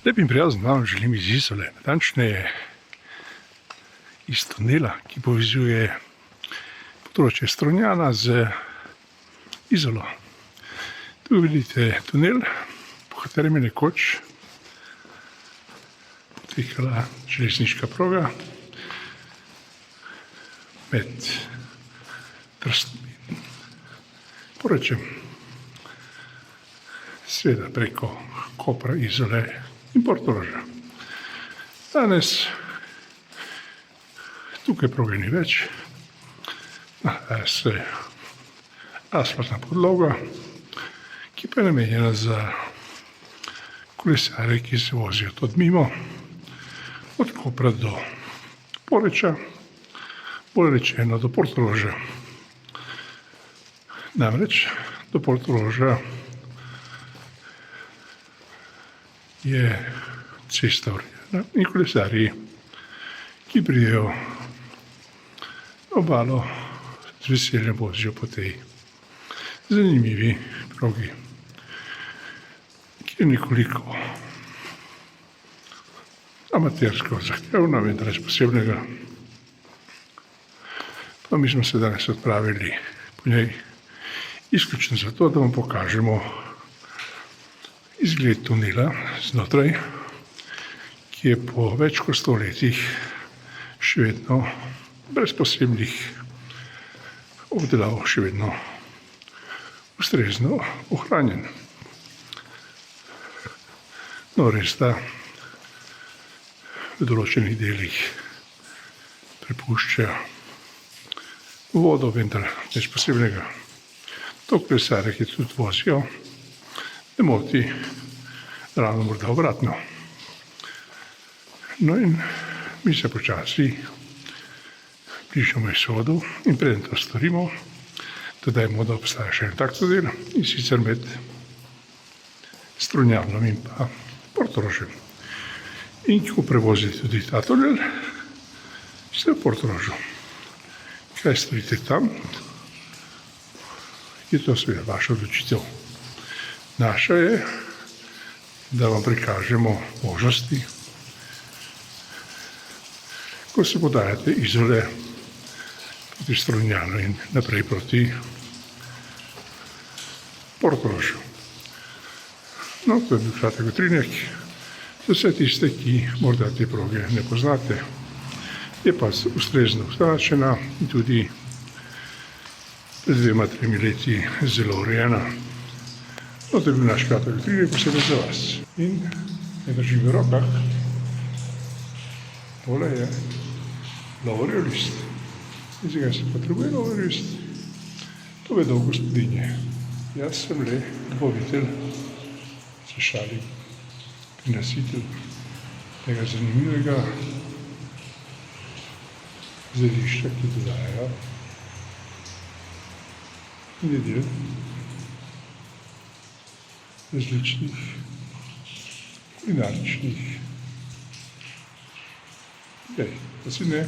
Lep in prijazen dan želim iz Izole, natančneje iz tunela, ki povezuje področje Strunjana z Izolo. Tu vidite tunel, po katerem je nekoč potekala železniška proga med Trstom in Porečem. Seveda preko Kopra, Izole in Portoroža. Danes tukaj proge ni več, nahaja se asfaltna podloga, ki pa je namenjena za kolesarje, ki se vozijo tudi mimo, od Kopra do Poreča, bolj rečeno do Portoroža. Namreč do Portoroža je cesta urejena in kolesarji, ki pridejo na obalo, z veseljem vozijo po tej zanimivi progi, ki je nekoliko amatersko zahtevna, vendar nič posebnega. Pa mi smo se danes odpravili po njej izključno zato, da vam pokažemo izgled tunela znotraj, ki je po več kot 100 letih še vedno brez posebnih obdelav, še vedno ustrezno ohranjen. No, res da v določenih delih prepušča vodo, vendar nič posebnega. To kolesarje, ki tudi vozijo, ne moti, ravno morda obratno. No in mi se počasi bližamo izhodu in preden to storimo, dodajmo, da obstaja še en tak tunel, in sicer med Strunjanom in pa Portorožem. In ko prevozite tudi ta tunel, ste v Portorožu. Kaj storite tam, je to seveda vaša odločitev. Naša je, da vam prikažemo možnosti, ko se podajate iz Izole proti Strunjanu in naprej proti Portorožu. No, to je bil kratek utrinek za vse tiste, ki morda te proge ne poznate. Je pa ustrezno označena in tudi pred 2-3 leti zelo urejena. No, to je bil naš kratek utrinek posebej za vas. In ne držim v rokah. Tole je lovorjev list. In zakaj se potrebuje lovorjev list? To vedo gospodinje. Jaz sem le dobavitelj, se šalim, prinositelj tega zanimivega zelišča, ki dodajajo in je del različnih kulinaričnih idej. Da si ne